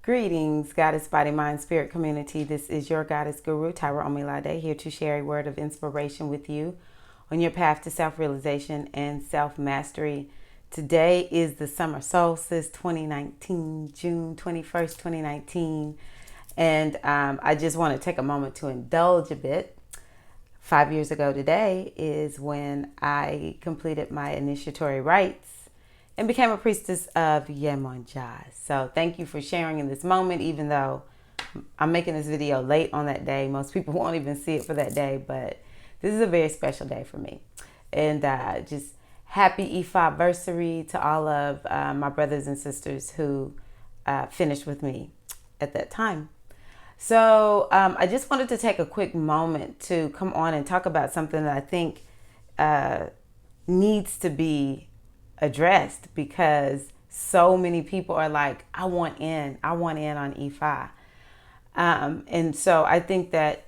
Greetings, Goddess Body Mind Spirit community. This is your Goddess Guru, Tyra Omilade, here to share a word of inspiration with you on your path to self-realization and self-mastery. Today is the summer solstice 2019, June 21st, 2019. And I just want to take a moment to indulge a bit. 5 years ago today is when I completed my initiatory rites and became a priestess of Yemonja. So thank you for sharing in this moment, even though I'm making this video late on that day. Most people won't even see it for that day, but this is a very special day for me. And just happy Ifa-versary to all of my brothers and sisters who finished with me at that time. So I just wanted to take a quick moment to come on and talk about something that I think needs to be addressed, because so many people are like, I want in on Ifa. And so I think that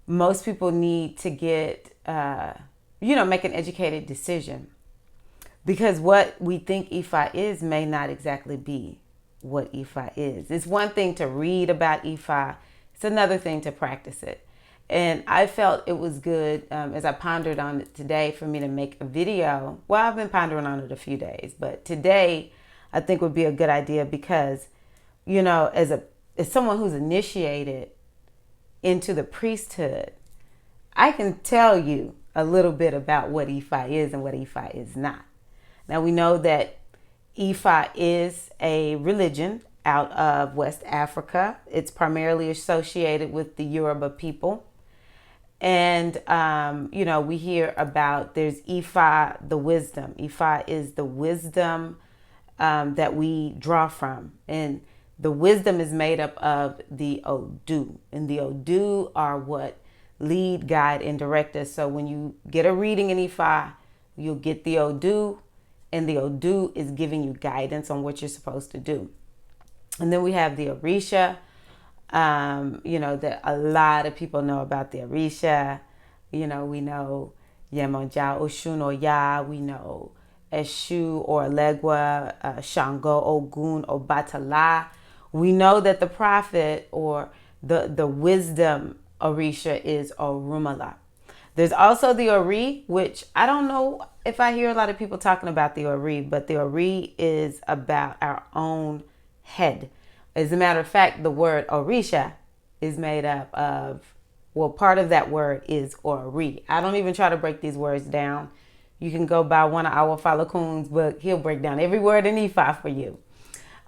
most people need to get, make an educated decision, because what we think Ifa is may not exactly be what Ifa is. It's one thing to read about Ifa. It's another thing to practice it. And I felt it was good as I pondered on it today for me to make a video. Well, I've been pondering on it a few days, but today I think would be a good idea because, as someone who's initiated into the priesthood, I can tell you a little bit about what Ifa is and what Ifa is not. Now, we know that Ifa is a religion out of West Africa. It's primarily associated with the Yoruba people. And, we hear about there's Ifa, the wisdom. Ifa is the wisdom that we draw from. And the wisdom is made up of the Odu. And the Odu are what lead, guide, and direct us. So when you get a reading in Ifa, you'll get the Odu. And the Odu is giving you guidance on what you're supposed to do. And then we have the Orisha. That a lot of people know about the Orisha. We know Yemonja, Oshun Oya. We know Eshu or Elegua, Shango, Ogun, Obatala. We know that the prophet or the wisdom Orisha is Orumala. There's also the Ori, which I don't know if I hear a lot of people talking about the Ori, but the Ori is about our own head. As a matter of fact, the word Orisha is made up of, part of that word is Ori. I don't even try to break these words down. You can go buy one of our Falakun's book. He'll break down every word in Ifa for you.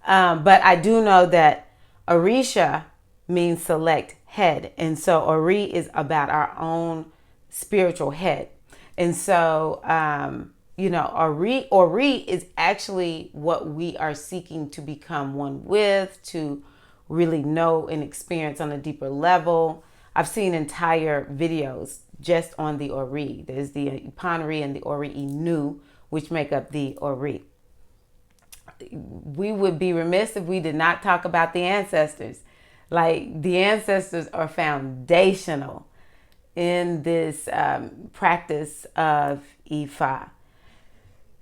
But I do know that Orisha means select head. And so Ori is about our own spiritual head. And so, Ori is actually what we are seeking to become one with, to really know and experience on a deeper level. I've seen entire videos just on the Ori. There's the Ipanri and the Ori Inu, which make up the Ori. We would be remiss if we did not talk about the ancestors. Like, the ancestors are foundational in this practice of Ifa.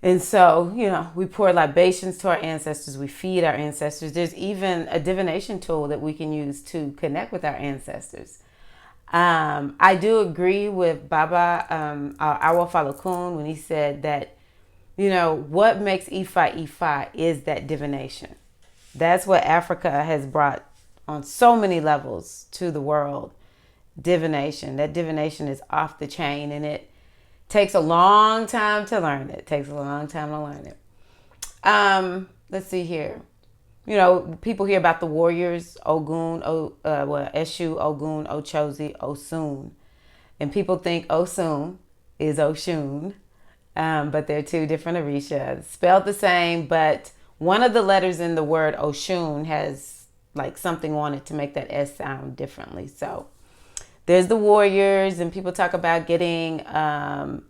And so, we pour libations to our ancestors. We feed our ancestors. There's even a divination tool that we can use to connect with our ancestors. I do agree with Baba Awa Falakun when he said that, what makes Ifa is that divination. That's what Africa has brought on so many levels to the world. Divination. That divination is off the chain, and it takes a long time to learn it. Let's see here. People hear about the warriors, Ogun, Eshu, Ogun, Ochozi, Osun. And people think Osun is Oshun. But they're two different Orishas. Spelled the same, but one of the letters in the word Oshun has like something on it to make that S sound differently. So there's the warriors, and people talk about getting their,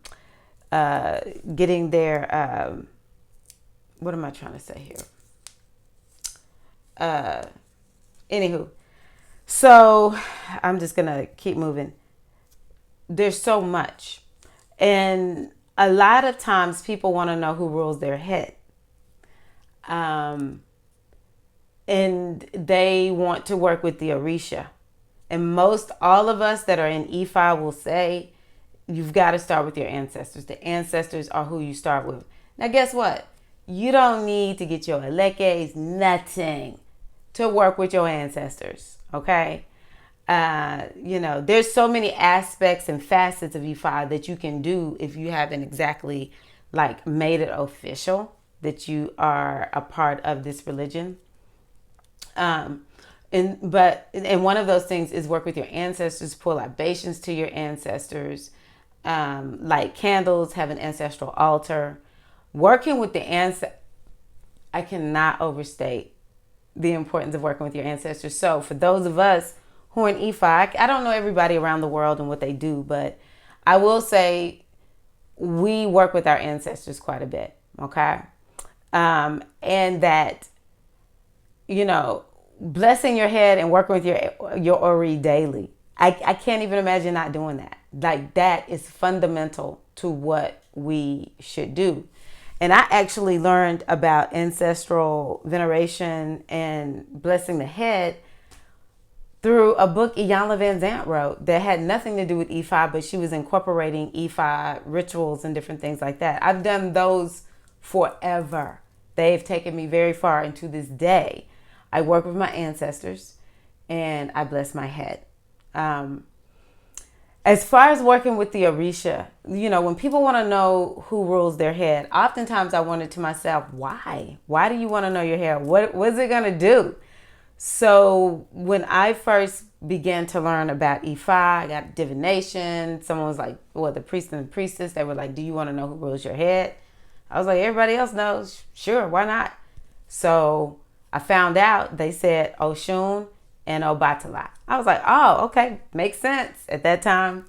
what am I trying to say here? Anywho, so I'm just going to keep moving. There's so much. And a lot of times people want to know who rules their head. and they want to work with the Orisha. And most all of us that are in Ifa will say, you've got to start with your ancestors. The ancestors are who you start with. Now, guess what? You don't need to get your elekes, nothing, to work with your ancestors, okay? There's so many aspects and facets of Ifa that you can do if you haven't exactly like made it official that you are a part of this religion. And one of those things is work with your ancestors, pour libations to your ancestors, light candles, have an ancestral altar. Working with the ancestors, I cannot overstate the importance of working with your ancestors. So for those of us who are in Ifa, I don't know everybody around the world and what they do, but I will say we work with our ancestors quite a bit, okay? And that, blessing your head and working with your Ori daily. I can't even imagine not doing that. Like, that is fundamental to what we should do. And I actually learned about ancestral veneration and blessing the head through a book Iyanla Vanzant wrote that had nothing to do with Ifa, but she was incorporating Ifa rituals and different things like that. I've done those forever. They've taken me very far, and to this day, I work with my ancestors and I bless my head. As far as working with the Orisha, when people want to know who rules their head, oftentimes I wonder to myself, why? Why do you want to know your head? What's it going to do? So when I first began to learn about Ifa, I got divination. Someone was like, the priest and the priestess, they were like, do you want to know who rules your head? I was like, everybody else knows. Sure, why not? So I found out they said Oshun and Obatala. I was like, oh, okay, makes sense. At that time,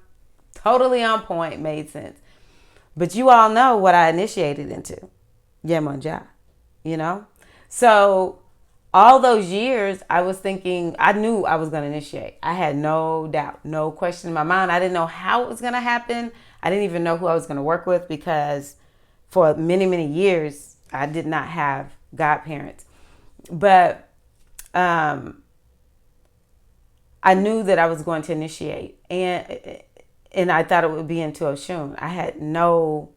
totally on point, made sense. But you all know what I initiated into, Yemonja, So all those years, I was thinking, I knew I was going to initiate. I had no doubt, no question in my mind. I didn't know how it was going to happen. I didn't even know who I was going to work with, because for many, many years, I did not have godparents. But I knew that I was going to initiate, and I thought it would be into Oshun. I had no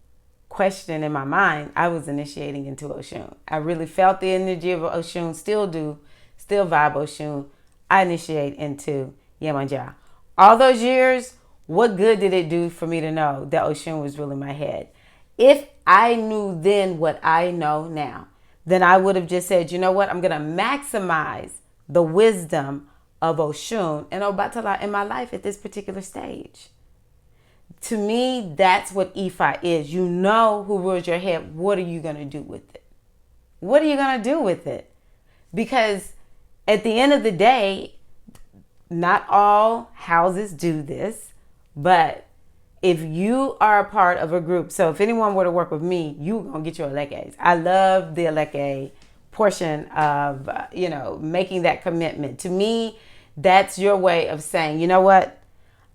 question in my mind. I was initiating into Oshun. I really felt the energy of Oshun, still do, still vibe Oshun. I initiate into Yemonja. All those years, what good did it do for me to know that Oshun was ruling my head? If I knew then what I know now, then I would have just said, you know what? I'm going to maximize the wisdom of Oshun and Obatala in my life at this particular stage. To me, that's what Ifa is. You know who rules your head. What are you going to do with it? What are you going to do with it? Because at the end of the day, not all houses do this, but if you are a part of a group, so if anyone were to work with me, you're going to get your elekes. I love the eleke portion of, making that commitment. To me, that's your way of saying, you know what?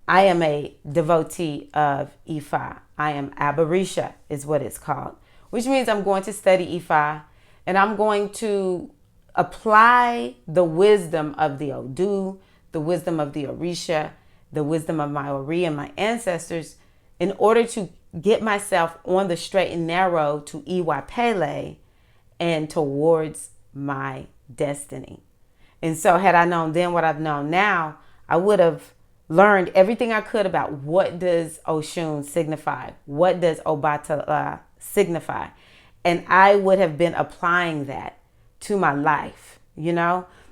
I am a devotee of Ifa. I am Abarisha is what it's called, which means I'm going to study Ifa, and I'm going to apply the wisdom of the Odu, the wisdom of the Orisha, the wisdom of my Ori and my ancestors in order to get myself on the straight and narrow to Iwapele and towards my destiny. And so had I known then what I've known now, I would have learned everything I could about what does Oshun signify, what does Obatala signify, and I would have been applying that to my life,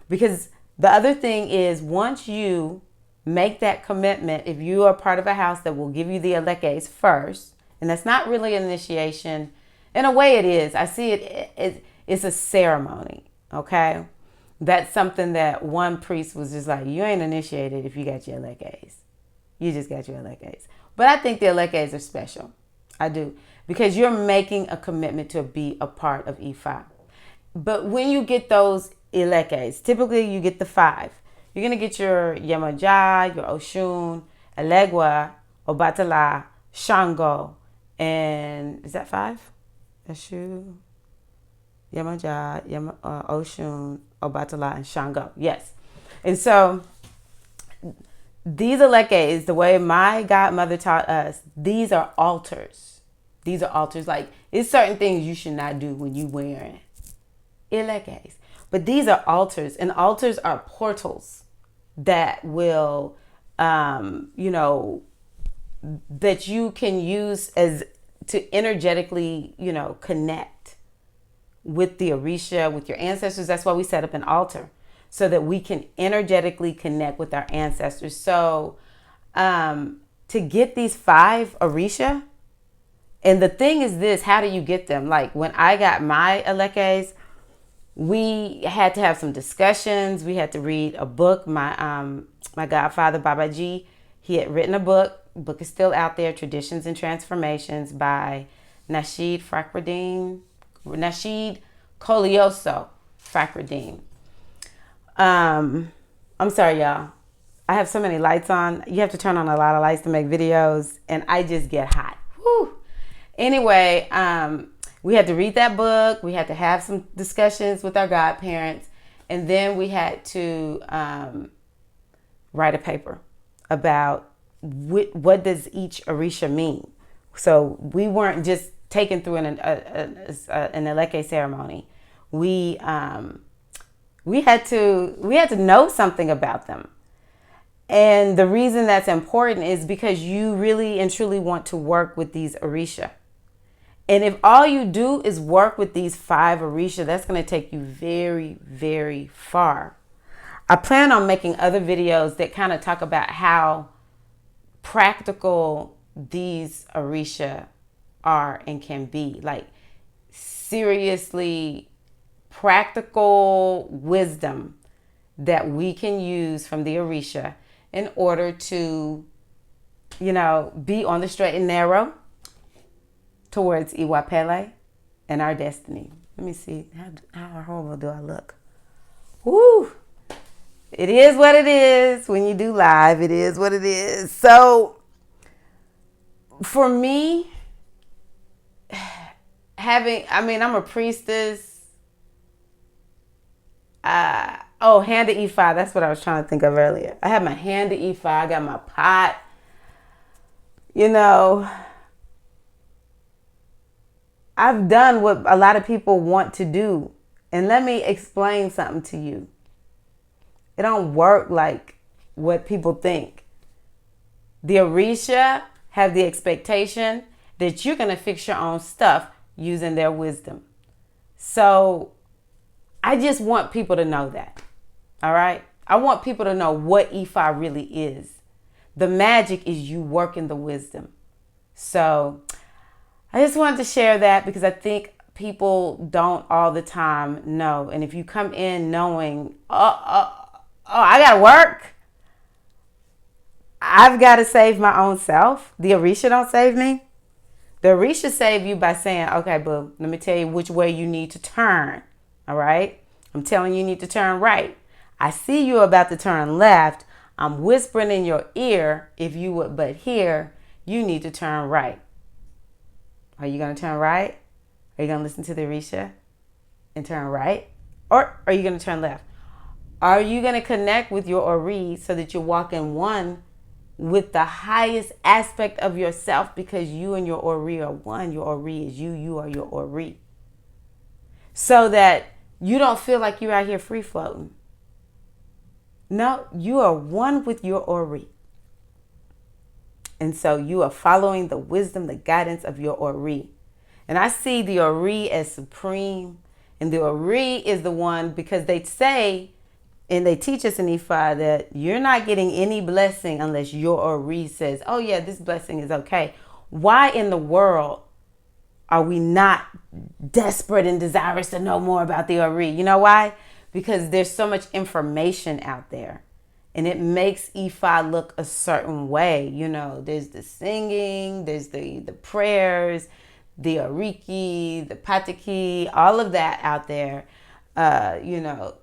because the other thing is, once you make that commitment, if you are part of a house that will give you the elekes first, and that's not really an initiation, in a way it is. I see it's a ceremony, okay? That's something that one priest was just like, you ain't initiated if you got your elekes. You just got your elekes. But I think the elekes are special. I do. Because you're making a commitment to be a part of Ifa. But when you get those elekes, typically you get the 5. You're going to get your Yemonja, your Oshun, Elegua, Obatala, Shango, and is that 5? Eshu, Yemonja, Oshun, Obatala, and Shango. Yes. And so these elekes, the way my godmother taught us, these are altars. These are altars. Like, it's certain things you should not do when you wearing elekes. But these are altars, and altars are portals that will, you know, that you can use as to energetically, you know, connect with the Orisha, with your ancestors. That's why we set up an altar, so that we can energetically connect with our ancestors. So to get these 5 Orisha, and the thing is this, how do you get them? Like, when I got my elekes, we had to have some discussions. We had to read a book. My godfather, Babaji, he had written a book. The book is still out there, Traditions and Transformations, by Nasheed Kolioso Fakhreddin. I'm sorry, y'all. I have so many lights on. You have to turn on a lot of lights to make videos, and I just get hot. Whew. Anyway, we had to read that book. We had to have some discussions with our godparents, and then we had to write a paper about what does each Orisha mean. So we weren't just taken through an Eleke ceremony. We had to know something about them. And the reason that's important is because you really and truly want to work with these Orisha. And if all you do is work with these 5 Orisha, that's going to take you very, very far. I plan on making other videos that kind of talk about how practical these Orisha are and can be. Like, seriously practical wisdom that we can use from the Orisha in order to, you know, be on the straight and narrow towards Iwapele and our destiny. Let me see. How horrible do I look? Woo! It is what it is. When you do live, it is what it is. So for me, I'm a priestess. Hand of E5. That's what I was trying to think of earlier. I have my hand of E5. I got my pot. You know, I've done what a lot of people want to do. And let me explain something to you. It don't work like what people think. The Orisha have the expectation that you're going to fix your own stuff using their wisdom. So I just want people to know that. All right? I want people to know what Ifa really is. The magic is you working the wisdom. So I just wanted to share that because I think people don't all the time know. And if you come in knowing, I got to work. I've got to save my own self. The Orisha don't save me. The Orisha save you by saying, okay, boo, let me tell you which way you need to turn. All right? I'm telling you, you need to turn right. I see you about to turn left. I'm whispering in your ear, if you would but hear, you need to turn right. Are you going to turn right? Are you going to listen to the Orisha and turn right? Or are you going to turn left? Are you going to connect with your Ori so that you're walking one with the highest aspect of yourself, because you and your Ori are one. Your Ori is you. You are your Ori. So that you don't feel like you're out here free floating. No, you are one with your Ori. And so you are following the wisdom, the guidance of your Ori. And I see the Ori as supreme. And the Ori is the one, because they say, and they teach us in Ifa, that you're not getting any blessing unless your Ori says, oh yeah, this blessing is okay. Why in the world are we not desperate and desirous to know more about the Ori? You know why? Because there's so much information out there. And it makes Ifa look a certain way. You know, there's the singing, there's the prayers, the Ariki, the Patiki, all of that out there. You know,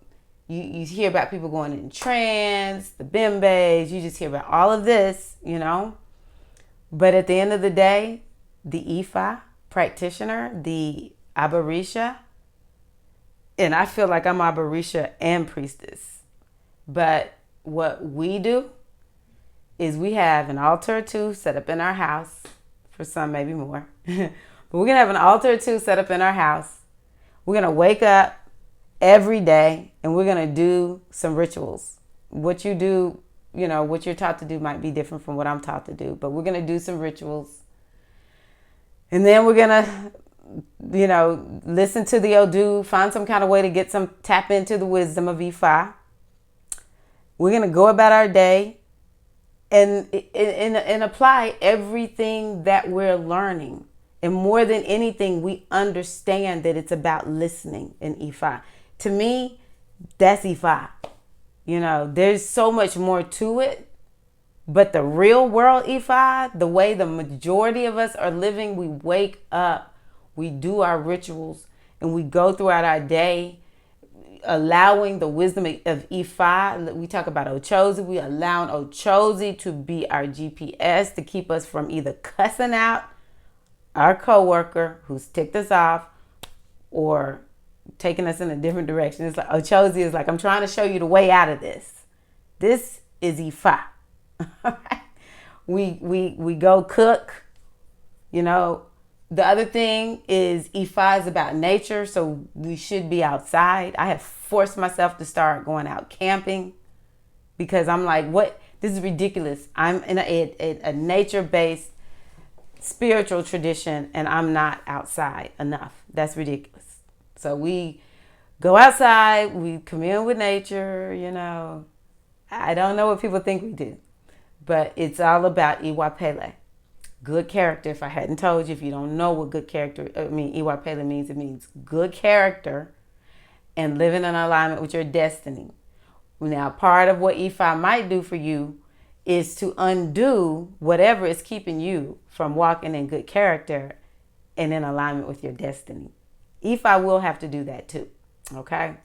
you hear about people going in trance, the bimbes, you just hear about all of this, you know. But at the end of the day, the Ifa practitioner, the Abarisha, And I feel like I'm Abarisha and priestess. But what we do is we have an altar or two set up in our house. For some, maybe more. But we're going to have an altar or two set up in our house. We're going to wake up every day and we're going to do some rituals. What you do, what you're taught to do might be different from what I'm taught to do. But we're going to do some rituals. And then we're going to, listen to the Odu, find some kind of way to tap into the wisdom of Ifa. We're going to go about our day and apply everything that we're learning. And more than anything, we understand that it's about listening in Ifa. To me, that's Ifa. There's so much more to it. But the real world Ifa, the way the majority of us are living, we wake up, we do our rituals, and we go throughout our day allowing the wisdom of Ifa. We talk about Ochozi. We allow Ochozi to be our GPS to keep us from either cussing out our coworker who's ticked us off or taking us in a different direction. It's like Ochozi is like, I'm trying to show you the way out of this. This is Ifa. we go cook. The other thing is Ifa is about nature, so we should be outside. I have forced myself to start going out camping because I'm like, what? This is ridiculous. I'm in a nature-based spiritual tradition and I'm not outside enough. That's ridiculous. So we go outside, we commune with nature, I don't know what people think we do, but it's all about Iwapele. Good character. If I hadn't told you, if you don't know what good character, Iwapele means, it means good character and living in alignment with your destiny. Now, part of what Ifa might do for you is to undo whatever is keeping you from walking in good character and in alignment with your destiny. Ifa will have to do that too. Okay.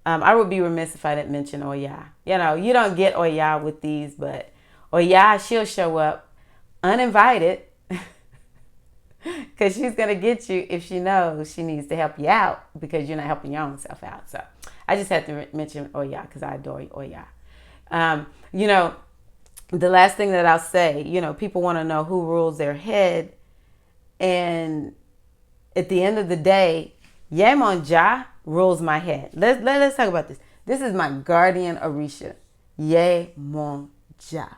I would be remiss if I didn't mention Oya. You don't get Oya with these, but Oya, she'll show up uninvited because she's going to get you if she knows she needs to help you out because you're not helping your own self out. So I just had to mention Oya because I adore Oya. The last thing that I'll say, people want to know who rules their head. And at the end of the day, Yemonja rules my head. Let's talk about this. This is my guardian Orisha, Yemonja.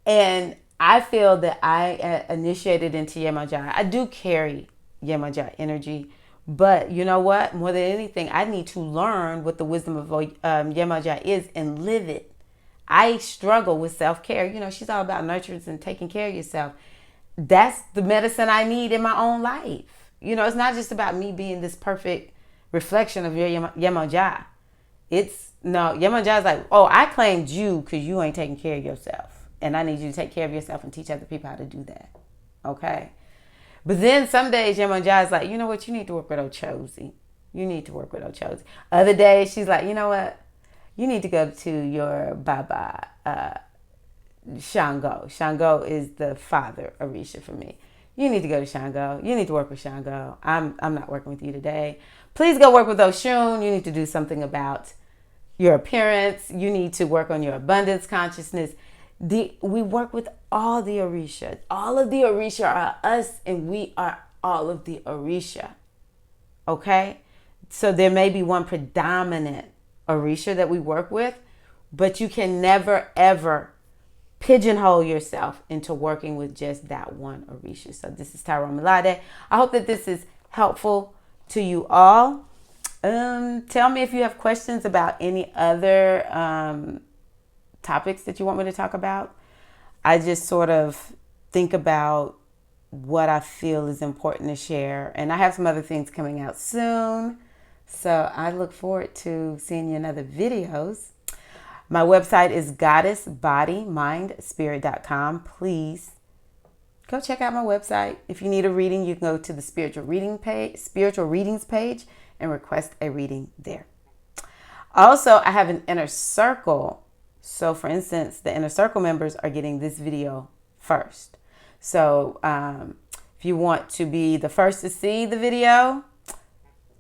And I feel that I initiated into Yemonja. I do carry Yemonja energy. But you know what? More than anything, I need to learn what the wisdom of Yemonja is and live it. I struggle with self-care. She's all about nurturance and taking care of yourself. That's the medicine I need in my own life. It's not just about me being this perfect reflection of your Yemonja. Yemonja is like, oh, I claimed you because you ain't taking care of yourself. And I need you to take care of yourself and teach other people how to do that. Okay? But then some days Yemonja is like, you know what? You need to work with Ochozi. You need to work with Ochozi. Other days she's like, you know what? You need to go to your Baba Shango. Shango is the father Orisha for me. You need to go to Shango. You need to work with Shango. I'm not working with you today. Please go work with Oshun. You need to do something about your appearance. You need to work on your abundance consciousness. We work with all the Orisha. All of the Orisha are us, and we are all of the Orisha. Okay? So there may be one predominant Orisha that we work with, but you can never, ever pigeonhole yourself into working with just that one Orisha. So this is Tyrone Milade. I hope that this is helpful to you all. Tell me if you have questions about any other topics that you want me to talk about. I just sort of think about what I feel is important to share. And I have some other things coming out soon. So I look forward to seeing you in other videos. My website is goddessbodymindspirit.com. Please go check out my website. If you need a reading, you can go to the spiritual readings page and request a reading there. Also, I have an inner circle. So for instance, the inner circle members are getting this video first. So if you want to be the first to see the video,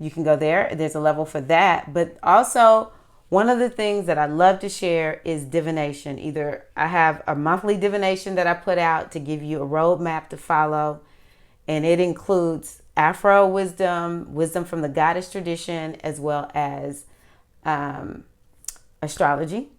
You can go there. There's a level for that. But also, one of the things that I love to share is divination. Either I have a monthly divination that I put out to give you a roadmap to follow, and it includes Afro wisdom, wisdom from the goddess tradition, as well as astrology.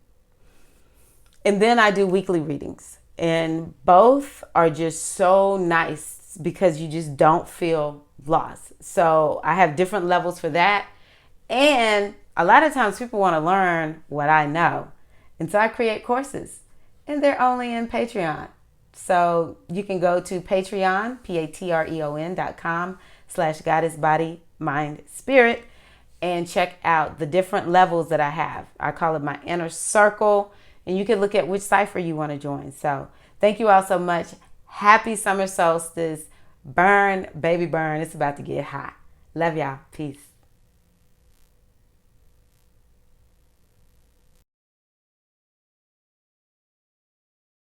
And then I do weekly readings. And both are just so nice because you just don't feel lost. So I have different levels for that. And a lot of times people want to learn what I know. And so I create courses. And they're only in Patreon. So you can go to Patreon, patreon.com/goddess body mind spirit, and check out the different levels that I have. I call it my inner circle, and you can look at which cipher you want to join. So thank you all so much. Happy summer solstice. Burn, baby, burn. It's about to get hot. Love y'all. Peace.